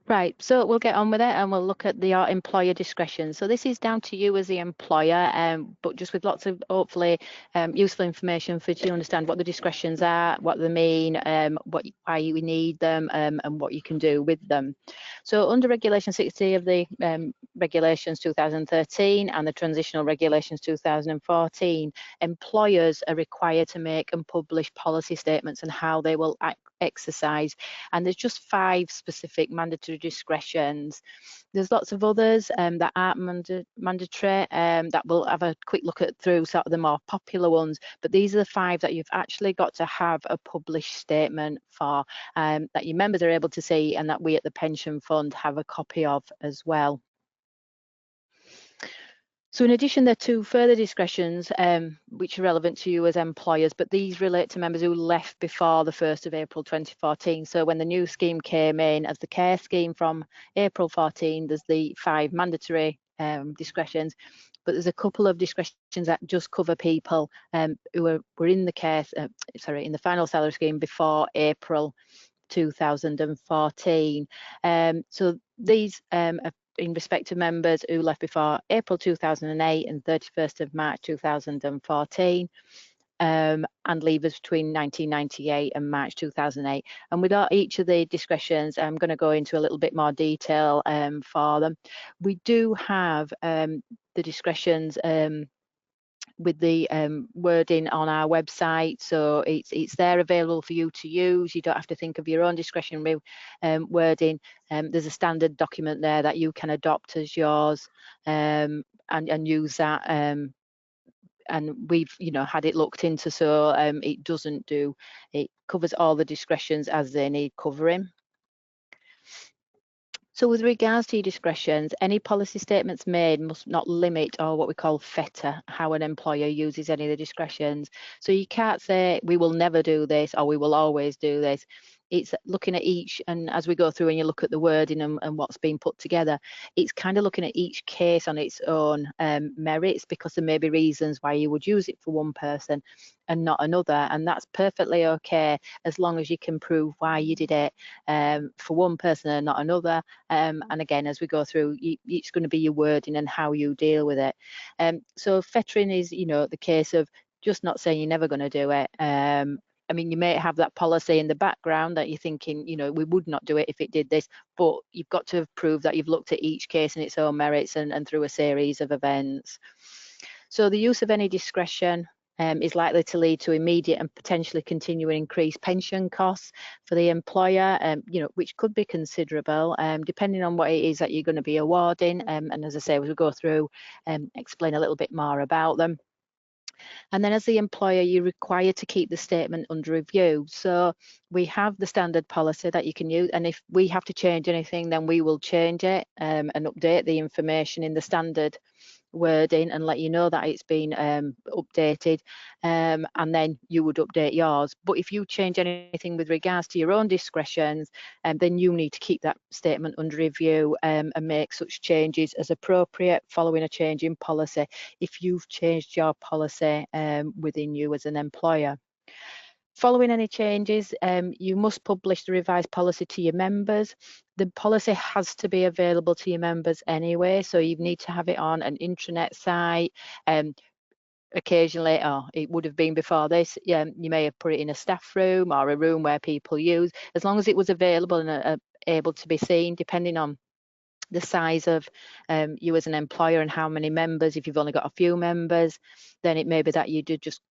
Right, so we'll get on with it and we'll look at the employer discretion. So this is down to you as the employer, but just with lots of hopefully useful information for you to understand what the discretions are, what they mean, why you need them, and what you can do with them. So under Regulation 60 of the Regulations 2013 and the Transitional Regulations 2014, employers are required to make and publish policy statements and how they will exercise, and there's just 5 specific mandatory discretions. There's lots of others that aren't mandatory that we'll have a quick look at through sort of the more popular ones, but these are the 5 that you've actually got to have a published statement for, that your members are able to see and that we at the pension fund have a copy of as well. So in addition, there are 2 further discretions which are relevant to you as employers, but these relate to members who left before the 1st of April 2014. So when the new scheme came in as the care scheme from April 14, there's the 5 mandatory discretions, but there's a couple of discretions that just cover people who were in the care, in the final salary scheme before April 2014. So these are in respect to members who left before April 2008 and 31st of March 2014, and leavers between 1998 and March 2008. And with each of the discretions, I'm going to go into a little bit more detail for them. We do have the discretions with the wording on our website, so it's there available for you to use. You don't have to think of your own discretionary wording. There's a standard document there that you can adopt as yours and use that. And we've had it looked into, so it covers all the discretions as they need covering. So with regards to your discretions, any policy statements made must not limit or what we call fetter how an employer uses any of the discretions. So you can't say we will never do this or we will always do this. It's looking at each, and as we go through and you look at the wording and what's being put together, it's kind of looking at each case on its own merits, because there may be reasons why you would use it for one person and not another, and that's perfectly okay as long as you can prove why you did it for one person and not another. And again, as we go through, it's going to be your wording and how you deal with it. So fettering is, the case of just not saying you're never going to do it. I mean, you may have that policy in the background that you're thinking, we would not do it if it did this, but you've got to prove that you've looked at each case in its own merits and through a series of events. So the use of any discretion is likely to lead to immediate and potentially continuing increased pension costs for the employer, which could be considerable, depending on what it is that you're going to be awarding. And as I say, as we go through, explain a little bit more about them. And then as the employer, you're required to keep the statement under review. So we have the standard policy that you can use, and if we have to change anything, then we will change it and update the information in the standard wording and let you know that it's been updated, and then you would update yours. But if you change anything with regards to your own discretions, then you need to keep that statement under review and make such changes as appropriate following a change in policy if you've changed your policy within you as an employer. Following any changes, you must publish the revised policy to your members. The policy has to be available to your members anyway, so you need to have it on an intranet site. Occasionally, it would have been before this, you may have put it in a staff room or a room where people use, as long as it was available and able to be seen, depending on the size of you as an employer and how many members. If you've only got a few members, then it may be that you did just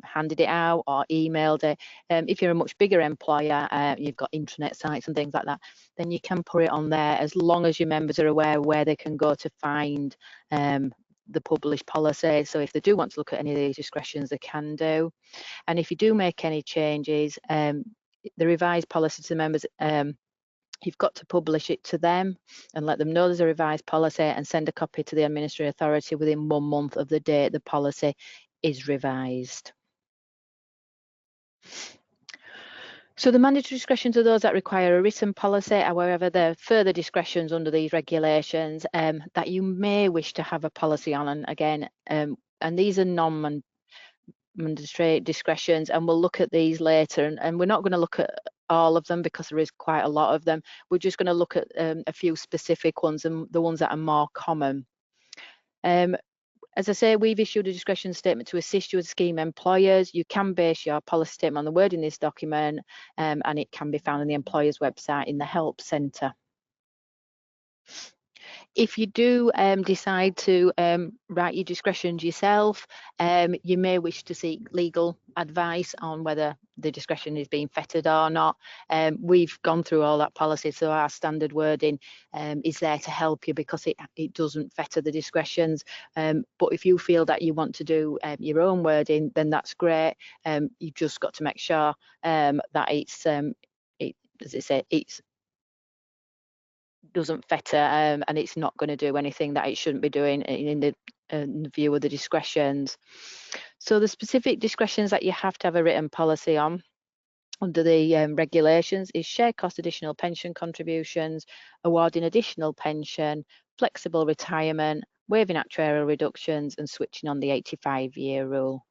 handed it out or emailed it. If you're a much bigger employer, you've got intranet sites and things like that, then you can put it on there as long as your members are aware where they can go to find the published policy. So if they do want to look at any of these discretions, they can do. And if you do make any changes, the revised policy to the members, you've got to publish it to them and let them know there's a revised policy and send a copy to the administrative authority within 1 month of the date the policy is revised. So the mandatory discretions are those that require a written policy. However, there are further discretions under these regulations that you may wish to have a policy on. And again, and these are non-mandatory discretions, and we'll look at these later. And we're not going to look at all of them because there is quite a lot of them. We're just going to look at a few specific ones and the ones that are more common. As I say, we've issued a discretion statement to assist you as scheme employers. You can base your policy statement on the word in this document, and it can be found on the employer's website in the help centre. If you do decide to write your discretions yourself, you may wish to seek legal advice on whether the discretion is being fettered or not. We've gone through all that policy, so our standard wording is there to help you because it doesn't fetter the discretions. But if you feel that you want to do your own wording, then that's great. You've just got to make sure that it's, as I say, it's doesn't fetter and it's not going to do anything that it shouldn't be doing in the view of the discretions. So the specific discretions that you have to have a written policy on under the regulations is shared cost additional pension contributions, awarding additional pension, flexible retirement, waiving actuarial reductions and switching on the 85-year rule.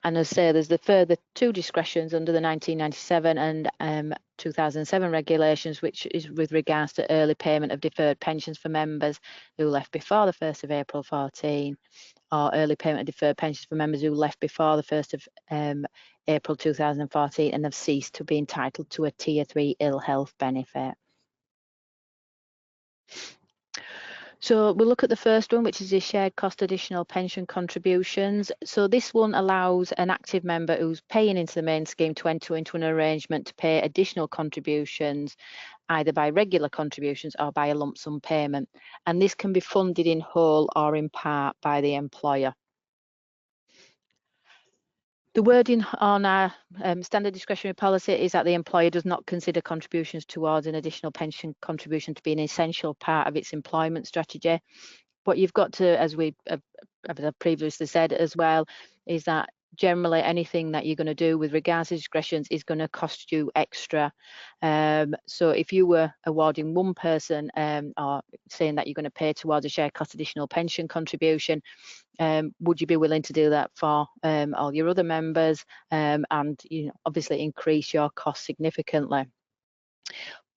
And as I say, there's the further two discretions under the 1997 and 2007 regulations, which is with regards to early payment of deferred pensions for members who left before the 1st of April 14, or early payment of deferred pensions for members who left before the 1st of April 2014 and have ceased to be entitled to a Tier 3 ill health benefit. So we'll look at the first one, which is the shared cost additional pension contributions. So this one allows an active member who's paying into the main scheme to enter into an arrangement to pay additional contributions, either by regular contributions or by a lump sum payment. And this can be funded in whole or in part by the employer. The wording on our standard discretionary policy is that the employer does not consider contributions towards an additional pension contribution to be an essential part of its employment strategy. What you've got to, as we have previously said as well, is that generally anything that you're going to do with regards to discretions is going to cost you extra. So if you were awarding one person or saying that you're going to pay towards a shared cost additional pension contribution, would you be willing to do that for all your other members and obviously increase your cost significantly?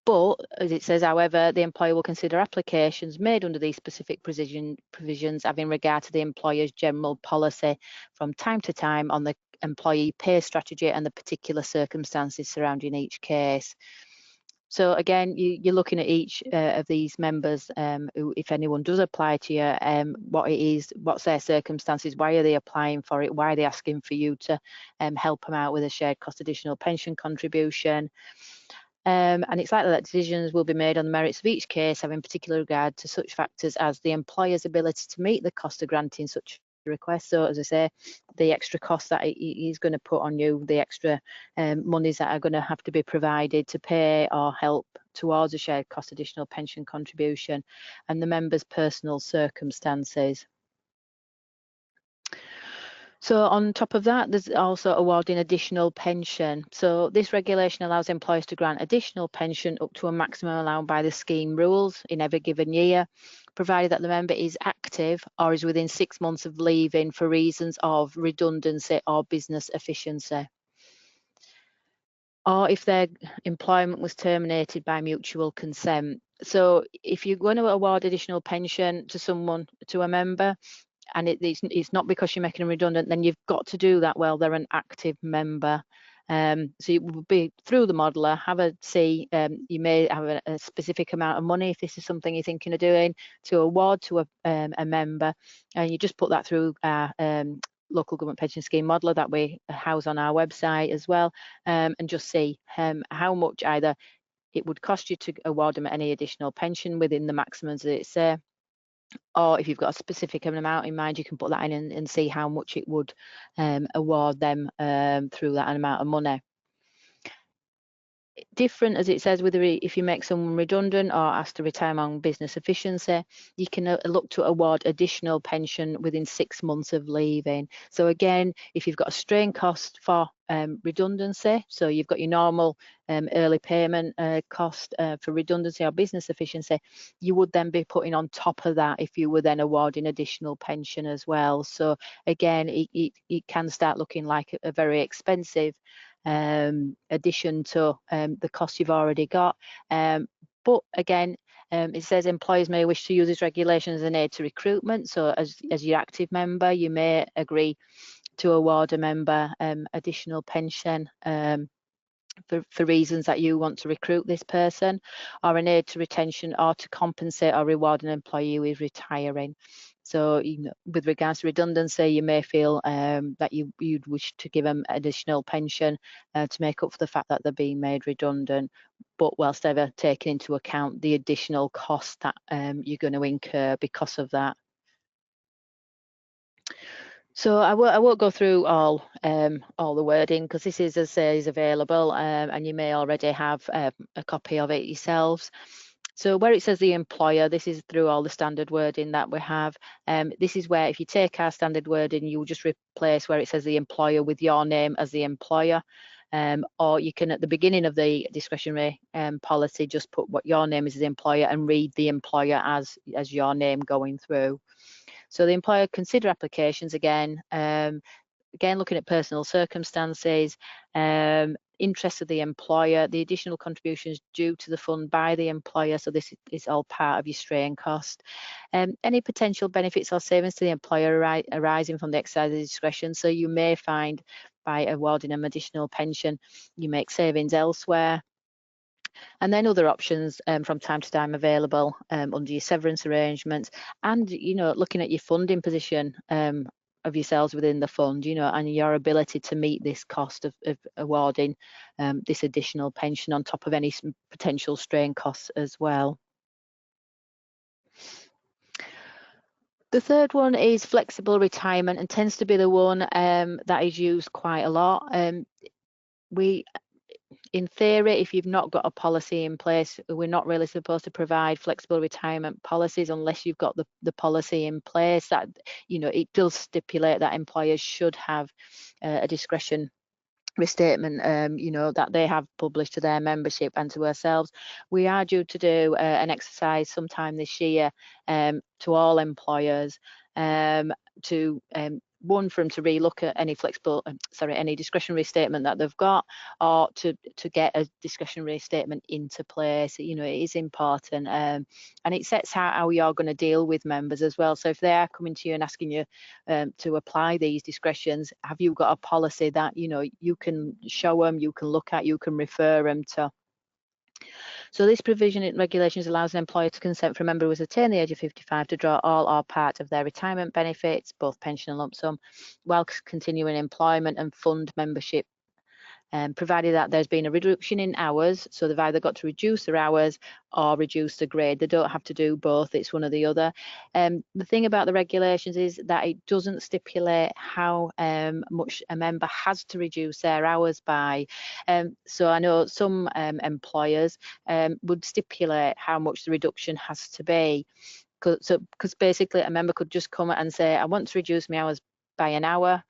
But, as it says, however, the employer will consider applications made under these specific provisions having regard to the employer's general policy from time to time on the employee pay strategy and the particular circumstances surrounding each case. So again, you're looking at each of these members who, if anyone does apply to you, what it is, what's their circumstances, why are they applying for it, why are they asking for you to help them out with a shared cost additional pension contribution. And it's likely that decisions will be made on the merits of each case, having particular regard to such factors as the employer's ability to meet the cost of granting such a request. So, as I say, the extra costs that he's going to put on you, the extra monies that are going to have to be provided to pay or help towards a shared cost additional pension contribution, and the member's personal circumstances. So on top of that, there's also awarding additional pension. So this regulation allows employers to grant additional pension up to a maximum allowed by the scheme rules in every given year, provided that the member is active or is within 6 months of leaving for reasons of redundancy or business efficiency, or if their employment was terminated by mutual consent. So if you're going to award additional pension to someone, to a member, and it's not because you're making them redundant, then you've got to do that while they're an active member. So it will be through the modeler, have a see, you may have a specific amount of money if this is something you're thinking of doing to award to a member, and you just put that through our local government pension scheme modeler that we house on our website as well, and just see how much either it would cost you to award them any additional pension within the maximums that it's there, or if you've got a specific amount in mind, you can put that in and see how much it would award them through that amount of money. different, as it says, with if you make someone redundant or asked to retire on business efficiency, you can look to award additional pension within 6 months of leaving. So again, if you've got a strain cost for redundancy, so you've got your normal early payment cost for redundancy or business efficiency, you would then be putting on top of that if you were then awarding additional pension as well. So again, it can start looking like a very expensive addition to the cost you've already got. But again, it says employers may wish to use this regulation as an aid to recruitment. So as your active member, you may agree to award a member additional pension for reasons that you want to recruit this person, or an aid to retention, or to compensate or reward an employee who is retiring. So, with regards to redundancy, you may feel that you'd wish to give them additional pension to make up for the fact that they're being made redundant, but whilst ever taking into account the additional cost that you're going to incur because of that. So I won't go through all the wording, because this is, as I say, is available, and you may already have a copy of it yourselves. So where it says the employer, this is through all the standard wording that we have. This is where, if you take our standard wording, you will just replace where it says the employer with your name as the employer. Or you can, at the beginning of the discretionary policy, just put what your name is as the employer and read the employer as your name going through. So the employer consider applications again, looking at personal circumstances, interest of the employer, the additional contributions due to the fund by the employer. So this is all part of your strain cost. Any potential benefits or savings to the employer arising from the exercise of discretion. So you may find by awarding them additional pension, you make savings elsewhere. And then other options from time to time available under your severance arrangements, and looking at your funding position of yourselves within the fund, and your ability to meet this cost of awarding this additional pension on top of any potential strain costs as well. The third one is flexible retirement, and tends to be the one that is used quite a lot. In theory, if you've not got a policy in place, we're not really supposed to provide flexible retirement policies unless you've got the policy in place. That it does stipulate that employers should have a discretion restatement that they have published to their membership and to ourselves. We are due to do an exercise sometime this year to all employers one, for them to relook at any any discretionary statement that they've got, or to get a discretionary statement into place. It is important, and it sets out how we are going to deal with members as well. So if they are coming to you and asking you to apply these discretions, have you got a policy that you can show them, you can look at, you can refer them to? So this provision in regulations allows an employer to consent for a member who has attained the age of 55 to draw all or part of their retirement benefits, both pension and lump sum, while continuing employment and fund membership, provided that there's been a reduction in hours. So they've either got to reduce their hours or reduce the grade. They don't have to do both, it's one or the other. The thing about the regulations is that it doesn't stipulate how much a member has to reduce their hours by. So I know some employers would stipulate how much the reduction has to be. Because basically a member could just come and say, I want to reduce my hours by an hour.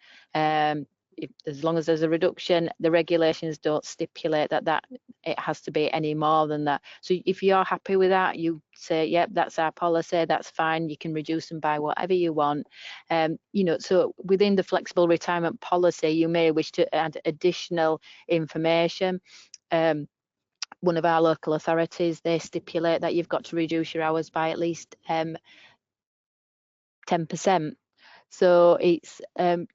As long as there's a reduction, the regulations don't stipulate that it has to be any more than that. So if you're happy with that, you say, yep, that's our policy, that's fine, you can reduce them by whatever you want. So within the flexible retirement policy, you may wish to add additional information. One of our local authorities, they stipulate that you've got to reduce your hours by at least 10%. So it's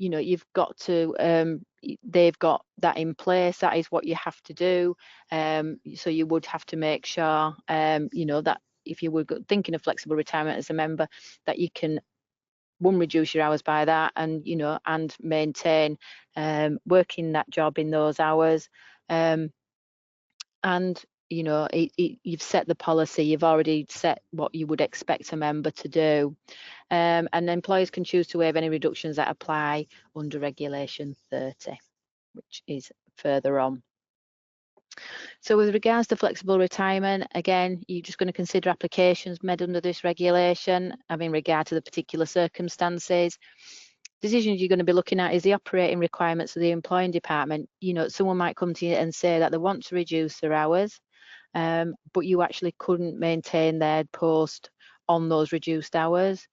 you've got to they've got that in place. That is what you have to do. So you would have to make sure that if you were thinking of flexible retirement as a member, that you can reduce your hours by that, and and maintain working that job in those hours, and you've set the policy, you've already set what you would expect a member to do. And employers can choose to waive any reductions that apply under Regulation 30, which is further on. So with regards to flexible retirement, again, you're just going to consider applications made under this regulation, having regard to the particular circumstances. Decisions you're going to be looking at is the operating requirements of the employing department. You know, someone might come to you and say that they want to reduce their hours, but you actually couldn't maintain their post on those reduced hours.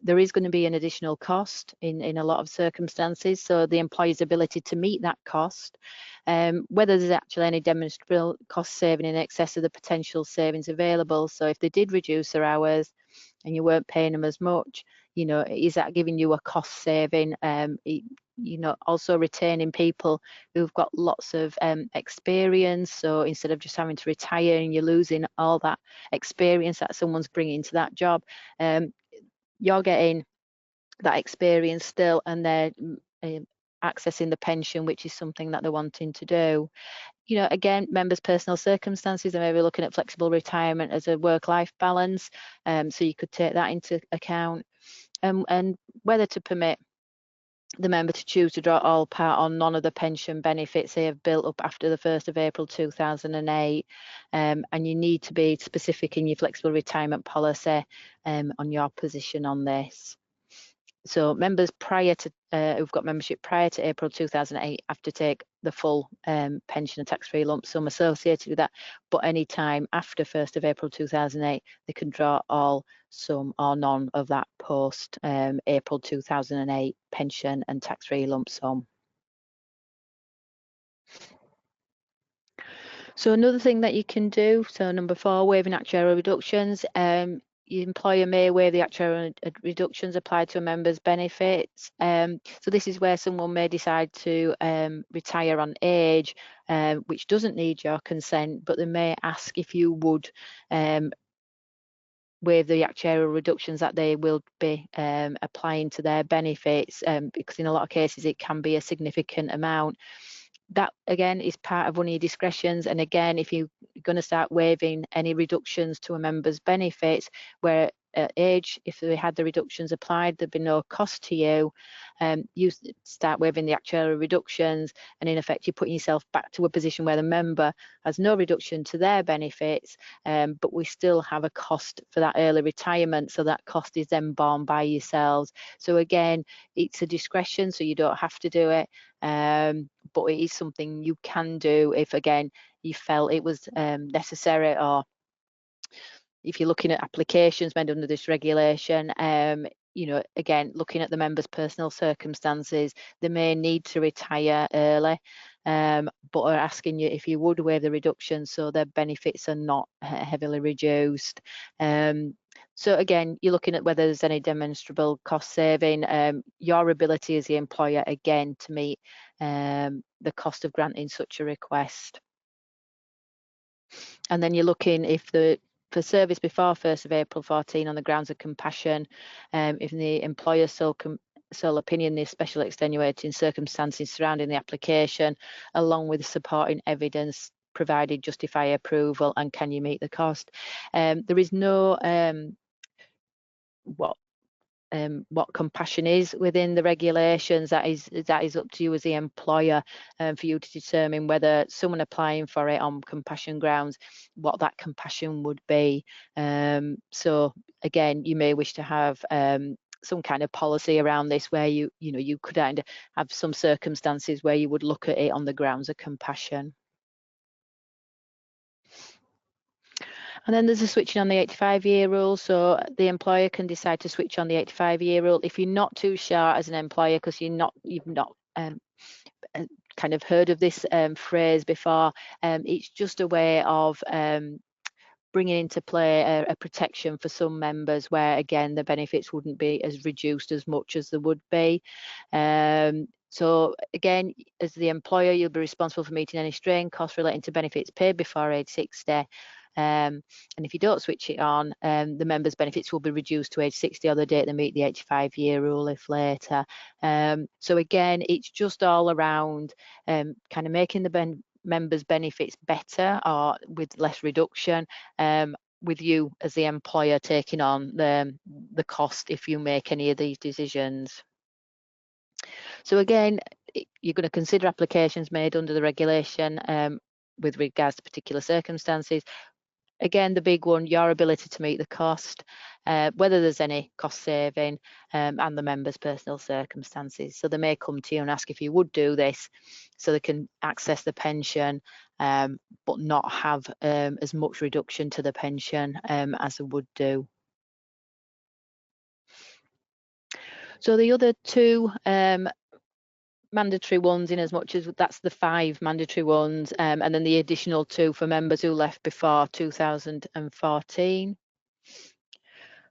There is going to be an additional cost in a lot of circumstances, so the employer's ability to meet that cost, whether there's actually any demonstrable cost saving in excess of the potential savings available. So if they did reduce their hours and you weren't paying them as much, you know, is that giving you a cost saving? You know, also retaining people who've got lots of experience. So instead of just having to retire and you're losing all that experience that someone's bringing to that job, you're getting that experience still, and they're accessing the pension, which is something that they're wanting to do. You know, again, members' personal circumstances, they may be looking at flexible retirement as a work-life balance, so you could take that into account, and whether to permit the member to choose to draw all, part, or none of the pension benefits they have built up after the 1st of April 2008, and you need to be specific in your flexible retirement policy on your position on this. So members prior to who've got membership prior to April 2008 have to take the full pension and tax-free lump sum associated with that, but any time after 1st of April 2008 they can draw all, some, or none of that post April 2008 pension and tax-free lump sum. So another thing that you can do, so number 4, waiving actuarial reductions. Your employer may waive the actuarial reductions applied to a member's benefits. So this is where someone may decide to retire on age, which doesn't need your consent, but they may ask if you would waive the actuarial reductions that they will be applying to their benefits, because in a lot of cases it can be a significant amount. That again is part of one of your discretions, and again, if you're going to start waiving any reductions to a member's benefits where at age, if they had the reductions applied, there'd be no cost to you. You start waiving the actuarial reductions, and in effect you're putting yourself back to a position where the member has no reduction to their benefits, but we still have a cost for that early retirement, so that cost is then borne by yourselves. So again, it's a discretion, so you don't have to do it, but it is something you can do if again you felt it was necessary, or if you're looking at applications made under this regulation, you know, again, looking at the member's personal circumstances, they may need to retire early, but are asking you if you would waive the reduction so their benefits are not heavily reduced. So again, you're looking at whether there's any demonstrable cost saving, your ability as the employer again to meet the cost of granting such a request. And then you're looking if for service before 1st of April 14 on the grounds of compassion, if the employer's sole opinion there's special extenuating circumstances surrounding the application, along with supporting evidence provided justify approval, and can you meet the cost. There is no what compassion is within the regulations. That is up to you as the employer, for you to determine whether someone applying for it on compassion grounds, what that compassion would be. So again, you may wish to have some kind of policy around this where you could have some circumstances where you would look at it on the grounds of compassion. And then there's a switching on the 85-year rule. So the employer can decide to switch on the 85-year rule if you're not too sure as an employer, because you've not kind of heard of this phrase before. It's just a way of bringing into play a protection for some members where again the benefits wouldn't be as reduced as much as there would be. So again, as the employer, you'll be responsible for meeting any strain costs relating to benefits paid before age 60. And if you don't switch it on, the members' benefits will be reduced to age 60 or the date they meet the 85-year rule if later. So again, it's just all around kind of making the members' benefits better or with less reduction, with you as the employer taking on the cost if you make any of these decisions. So again, you're going to consider applications made under the regulation with regards to particular circumstances. Again, the big one, your ability to meet the cost, whether there's any cost saving, and the member's personal circumstances. So they may come to you and ask if you would do this so they can access the pension, but not have as much reduction to the pension as they would do. So the other two mandatory ones, in as much as that's the 5 mandatory ones, and then the additional 2 for members who left before 2014.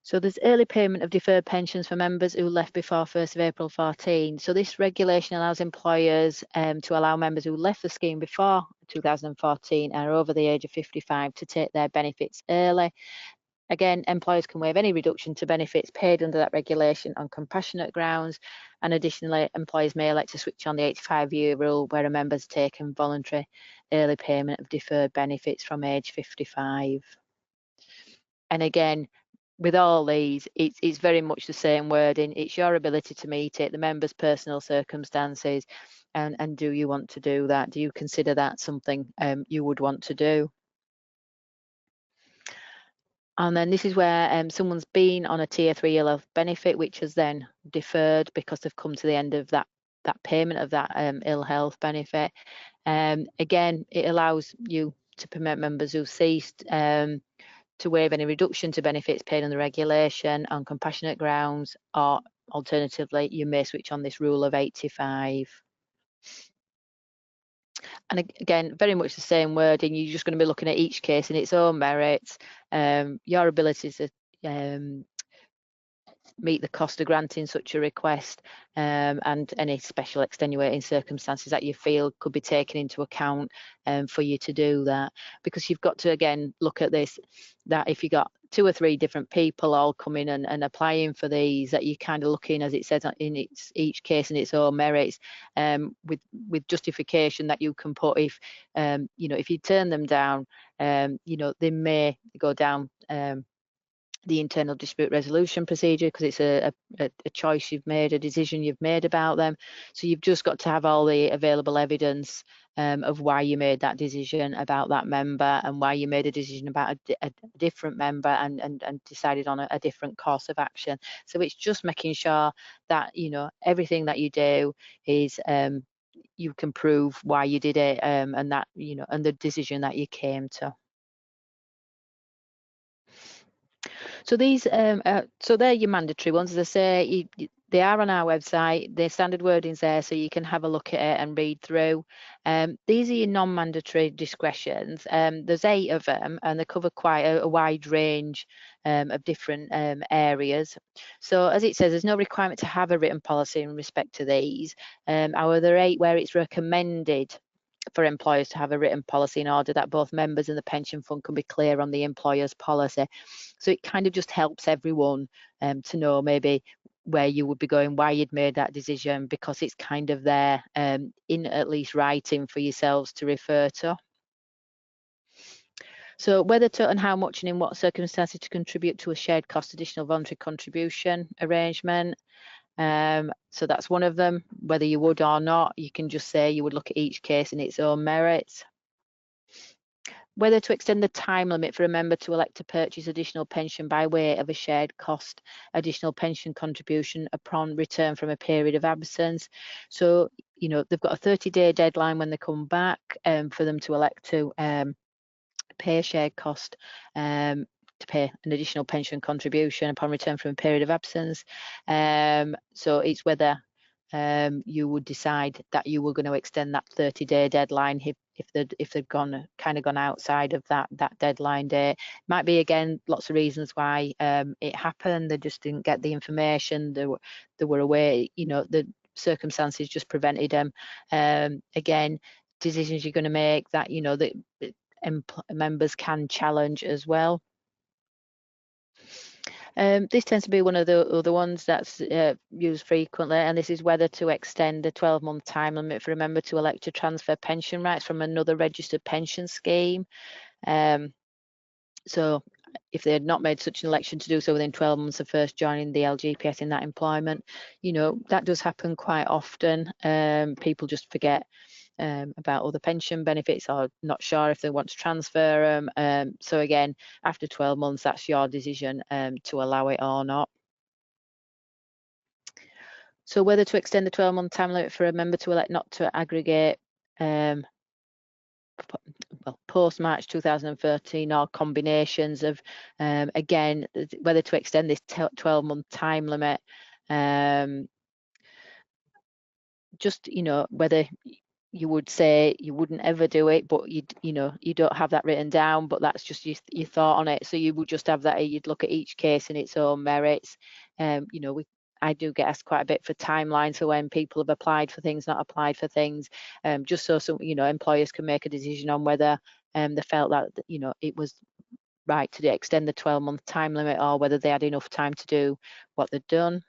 So there's early payment of deferred pensions for members who left before 1st of April 14. So this regulation allows employers to allow members who left the scheme before 2014 and are over the age of 55 to take their benefits early. Again, employers can waive any reduction to benefits paid under that regulation on compassionate grounds. And additionally, employers may elect to switch on the 85-year rule where a member's taken voluntary early payment of deferred benefits from age 55. And again, with all these, it's very much the same wording. It's your ability to meet it, the member's personal circumstances, and do you want to do that? Do you consider that something you would want to do? And then this is where someone's been on a tier 3 ill health benefit, which has then deferred because they've come to the end of that payment of that ill health benefit. Again, it allows you to permit members who've ceased to waive any reduction to benefits paid under regulation on compassionate grounds, or alternatively, you may switch on this rule of 85. And again, very much the same wording. You're just going to be looking at each case in its own merits, your ability to meet the cost of granting such a request, and any special extenuating circumstances that you feel could be taken into account for you to do that. Because you've got to, again, look at this, that if you got 2 or 3 different people all coming and applying for these, that you're kind of looking, as it says in each case in its own merits, with justification that you can put if, if you turn them down, they may go down the internal dispute resolution procedure because it's a choice you've made, a decision you've made about them. So you've just got to have all the available evidence of why you made that decision about that member, and why you made a decision about a different member, and decided on a different course of action. So it's just making sure that everything that you do is you can prove why you did it, and that and the decision that you came to. So these, so they're your mandatory ones. As I say, they are on our website. The standard wording's there, so you can have a look at it and read through. These are your non-mandatory discretions. There's 8 of them, and they cover quite a wide range of different areas. So as it says, there's no requirement to have a written policy in respect to these. However, there are 8 where it's recommended for employers to have a written policy in order that both members and the pension fund can be clear on the employer's policy. So it kind of just helps everyone to know maybe where you would be going, why you'd made that decision, because it's kind of there in at least writing for yourselves to refer to. So whether to and how much and in what circumstances to contribute to a shared cost additional voluntary contribution arrangement. So that's one of them. Whether you would or not, you can just say you would look at each case in its own merits. Whether to extend the time limit for a member to elect to purchase additional pension by way of a shared cost additional pension contribution upon return from a period of absence. So, they've got a 30-day deadline when they come back for them to elect to pay a shared cost, to pay an additional pension contribution upon return from a period of absence. So it's whether you would decide that you were going to extend that 30-day deadline if they'd gone outside of that deadline date. Might be, again, lots of reasons why it happened. They just didn't get the information. They were away. The circumstances just prevented them. Again, decisions you're going to make that that members can challenge as well. This tends to be one of the other ones that's used frequently, and this is whether to extend the 12-month time limit for a member to elect to transfer pension rights from another registered pension scheme. So if they had not made such an election to do so within 12 months of first joining the LGPS in that employment, that does happen quite often. People just forget about other pension benefits or not sure if they want to transfer them. So again, after 12 months, that's your decision to allow it or not. So whether to extend the 12-month time limit for a member to elect not to aggregate post March 2013 or combinations of, again, whether to extend this 12-month time limit, just, whether you would say you wouldn't ever do it, but you don't have that written down, but that's just your thought on it. So you would just have that, you'd look at each case in its own merits. I do get asked quite a bit for timelines for when people have applied for things, not applied for things, just so some, employers can make a decision on whether they felt that, it was right to extend the 12-month time limit or whether they had enough time to do what they'd done.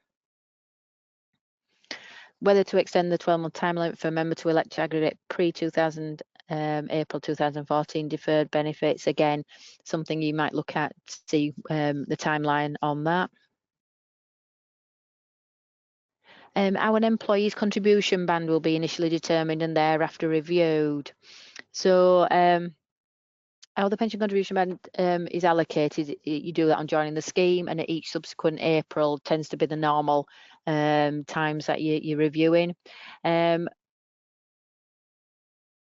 Whether to extend the 12-month time limit for a member to elect to aggregate pre-2000 April 2014 deferred benefits. Again, something you might look at to see the timeline on that. How an employee's contribution band will be initially determined and thereafter reviewed. So how the pension contribution band is allocated, you do that on joining the scheme, and at each subsequent April tends to be the normal times that you're reviewing.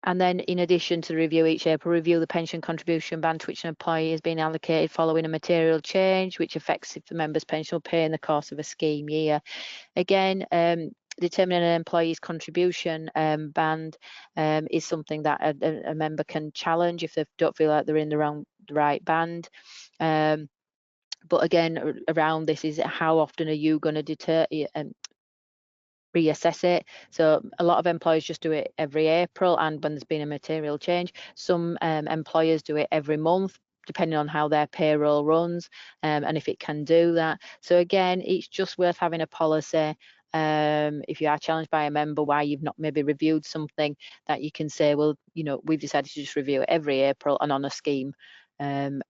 And then in addition to the review each April, review the pension contribution band to which an employee has been allocated following a material change, which affects the member's pension pay in the course of a scheme year. Again, determining an employee's contribution band is something that a member can challenge if they don't feel like they're in the right band. But again, around this is how often are you going to reassess it. So a lot of employers just do it every April, and when there's been a material change. Some employers do it every month, depending on how their payroll runs, and if it can do that. So again, it's just worth having a policy. If you are challenged by a member why you've not maybe reviewed something, that you can say, well, we've decided to just review it every April and on a scheme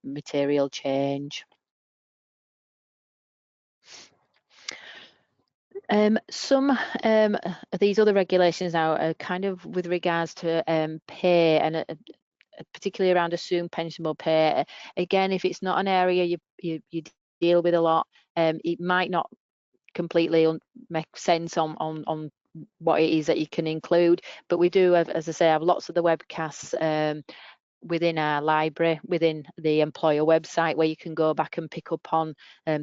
material change. Some of these other regulations now are kind of with regards to pay, and particularly around assumed pensionable pay. Again, if it's not an area you deal with a lot, it might not completely make sense on what it is that you can include. But we do, as I say, have lots of the webcasts within our library, within the employer website, where you can go back and pick up on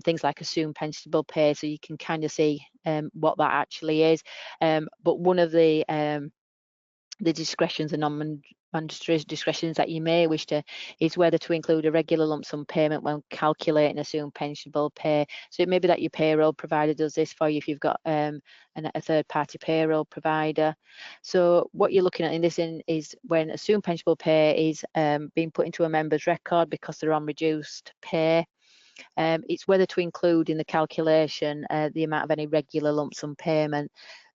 things like assumed pensionable pay, so you can kind of see what that actually is. But one of the discretions and non-mandatory discretions that you may wish to is whether to include a regular lump sum payment when calculating assumed pensionable pay. So it may be that your payroll provider does this for you if you've got a third-party payroll provider. So what you're looking at in this is when assumed pensionable pay is being put into a member's record because they're on reduced pay. It's whether to include in the calculation the amount of any regular lump sum payment.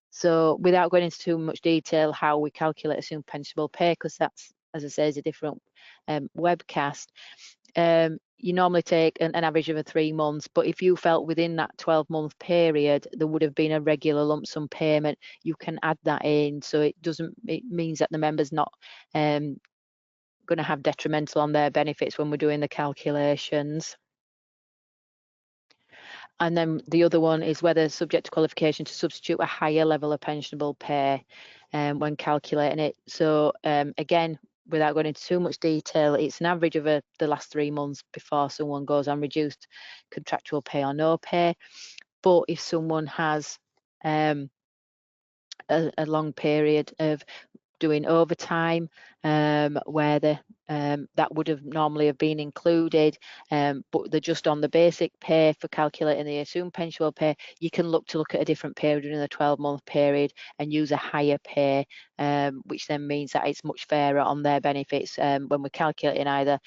So without going into too much detail how we calculate assumed pensionable pay, because that's, as I say, is a different webcast, you normally take an average of 3 months, but if you felt within that 12-month period there would have been a regular lump sum payment, you can add that in. So it means that the member's not going to have detrimental on their benefits when we're doing the calculations. And then the other one is whether subject to qualification to substitute a higher level of pensionable pay when calculating it. So again, without going into too much detail, it's an average of the last 3 months before someone goes on reduced contractual pay or no pay. But if someone has a long period of doing overtime where that would have normally have been included, but they're just on the basic pay for calculating the assumed pensionable pay, you can look at a different period in the 12-month period and use a higher pay, which then means that it's much fairer on their benefits when we're calculating either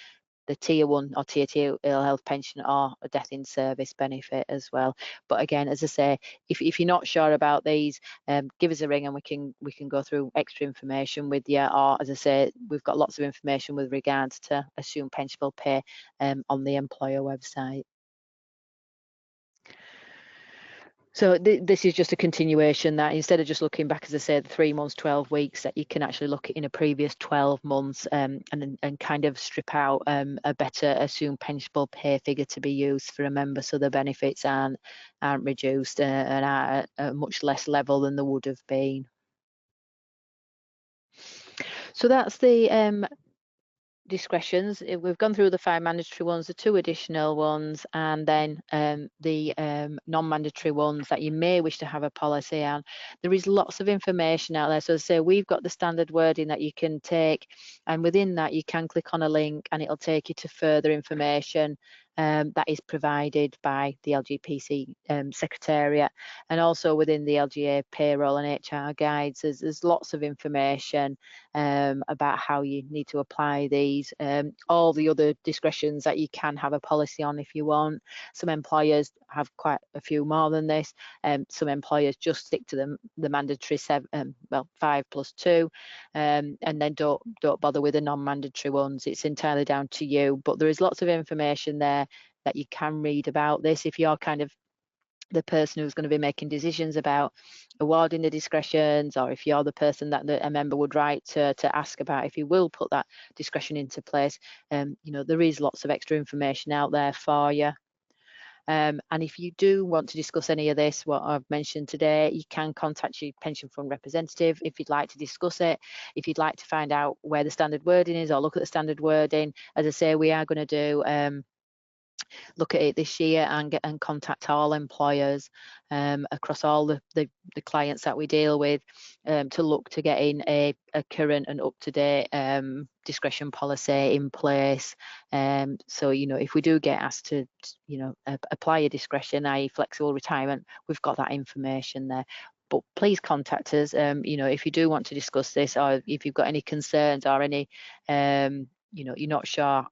the tier 1 or tier 2 ill health pension or a death in service benefit as well. But again, as I say, if you're not sure about these, give us a ring and we can go through extra information with you. Or as I say, we've got lots of information with regards to assumed pensionable pay on the employer website. So this is just a continuation, that instead of just looking back, as I said, 3 months, 12 weeks, that you can actually look at in a previous 12 months and kind of strip out a better assumed pensionable pay figure to be used for a member, so the benefits aren't reduced and are at a much less level than they would have been. So that's the discretions. We've gone through the 5 mandatory ones, the 2 additional ones, and then the non-mandatory ones that you may wish to have a policy on. There is lots of information out there. So as I say, we've got the standard wording that you can take, and within that you can click on a link and it'll take you to further information that is provided by the LGPC Secretariat, and also within the LGA payroll and HR guides there's lots of information about how you need to apply these, all the other discretions that you can have a policy on if you want. Some employers have quite a few more than this. Some employers just stick to the mandatory 5+2, and then don't bother with the non-mandatory ones. It's entirely down to you, but there is lots of information there that you can read about this if you're kind of the person who's going to be making decisions about awarding the discretions, or if you're the person that a member would write to ask about if you will put that discretion into place. You know, there is lots of extra information out there for you. And if you do want to discuss any of this, what I've mentioned today, you can contact your pension fund representative if you'd like to discuss it. If you'd like to find out where the standard wording is or look at the standard wording, as I say, we are going to do look at it this year and contact all employers across all the clients that we deal with to look to getting a current and up-to-date discretion policy in place. So, you know, if we do get asked to, you know, apply a discretion, i.e. flexible retirement, we've got that information there. But please contact us, you know, if you do want to discuss this, or if you've got any concerns or any, you know, you're not sure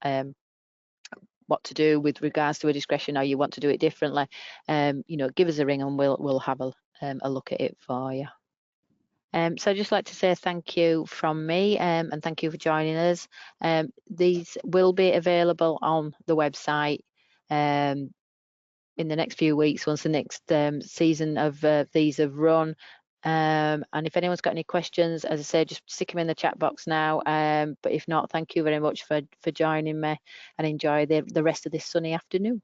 what to do with regards to a discretion, or you want to do it differently, you know, give us a ring and we'll have a look at it for you. So I'd just like to say thank you from me, and thank you for joining us. These will be available on the website in the next few weeks once the next season of these have run. And if anyone's got any questions, as I say, just stick them in the chat box now. But if not, thank you very much for joining me, and enjoy the rest of this sunny afternoon.